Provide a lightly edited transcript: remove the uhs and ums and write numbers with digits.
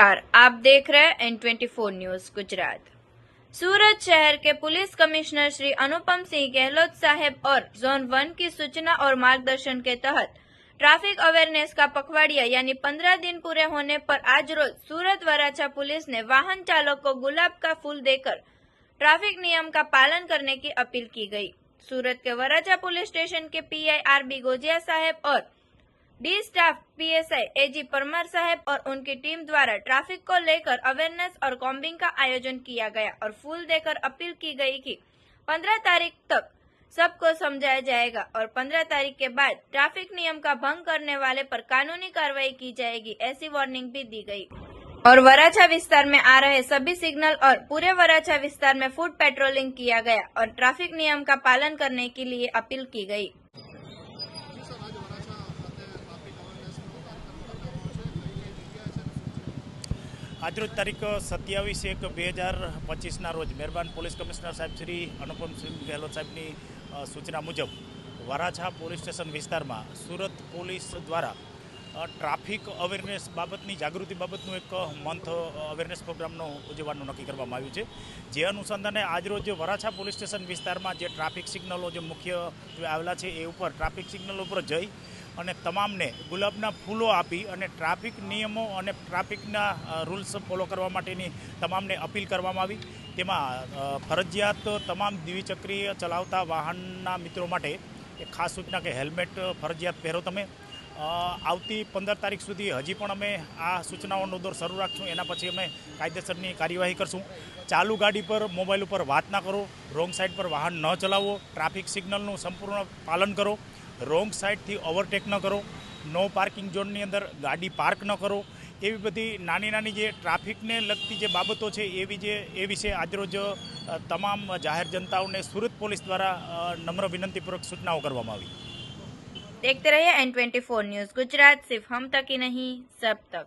नमस्कार, आप देख रहे हैं N24 न्यूज गुजरात। सूरत शहर के पुलिस कमिश्नर श्री अनुपम सिंह गहलोत साहब और जोन 1 की सूचना और मार्गदर्शन के तहत ट्रैफिक अवेयरनेस का पखवाड़िया यानी 15 दिन पूरे होने पर आज रोज सूरत वराछा पुलिस ने वाहन चालक को गुलाब का फूल देकर ट्रैफिक नियम का पालन करने की अपील की गई। सूरत के वराछा पुलिस स्टेशन के पीआई आरबी गोजिया साहब और डी स्टाफ पीएसआई एजी परमार साहब और उनकी टीम द्वारा ट्रैफिक को लेकर अवेयरनेस और कॉम्बिंग का आयोजन किया गया और फूल देकर अपील की गई कि 15 तारीख तक सबको समझाया जाएगा और 15 तारीख के बाद ट्रैफिक नियम का भंग करने वाले पर कानूनी कार्रवाई की जाएगी, ऐसी वार्निंग भी दी गई। और वराछा विस्तार में आ रहे सभी सिग्नल और पूरे वराछा विस्तार में फुट पेट्रोलिंग किया गया और ट्रैफिक नियम का पालन करने के लिए अपील की गई। આજરોજ તારીખ 27/1/2025 રોજ મહેરબાન પોલીસ કમિશનર સાહેબ શ્રી અનુપમ સિંહ ગહેલોત સાહેબની સૂચના મુજબ વરાછા પોલીસ સ્ટેશન વિસ્તારમાં સુરત પોલીસ દ્વારા ટ્રાફિક અવેરનેસ બાબતની જાગૃતિ બાબતનું એક મંથ અવેરનેસ પ્રોગ્રામનો ઉજવવાનું નક્કી કરવામાં આવ્યું છે। જે અનુસંધાને આજરોજ વરાછા પોલીસ સ્ટેશન વિસ્તારમાં જે ટ્રાફિક સિગ્નલો જે મુખ્ય આવેલા છે એ ઉપર ટ્રાફિક સિગ્નલ ઉપર જઈ અને તમામને ગુલાબના ફૂલો આપી અને ટ્રાફિક નિયમો અને ટ્રાફિકના રૂલ્સ ફોલો કરવા માટેની તમામને અપીલ કરવામાં આવી। તેમાં ફરજિયાત તમામ દ્વિચક્રીય ચલાવતા વાહનના મિત્રો માટે એક ખાસ સૂચના કે હેલ્મેટ ફરજિયાત પહેરો તમે। આવતી 15 તારીખ સુધી હજી પણ અમે આ સૂચનાઓનો દોર શરૂ રાખશું, એના પછી અમે કાયદેસરની કાર્યવાહી કરશું। ચાલુ ગાડી પર મોબાઈલ ઉપર વાત ના કરો, રોંગ સાઈડ પર વાહન ન ચલાવો, ટ્રાફિક સિગ્નલનું સંપૂર્ણ પાલન કરો, રોંગ સાઈડથી ઓવરટેક ન કરો, નો પાર્કિંગ ઝોનની અંદર ગાડી પાર્ક ન કરો, એવી બધી નાની નાની જે ટ્રાફિકને લગતી જે બાબતો છે એ વિશે આજરોજ તમામ જાહેર જનતાઓને સુરત પોલીસ દ્વારા નમ્ર વિનંતીપૂર્વક સૂચનાઓ કરવામાં આવી। देखते रहिए N24 न्यूज गुजरात, सिर्फ हम तक ही नहीं सब तक।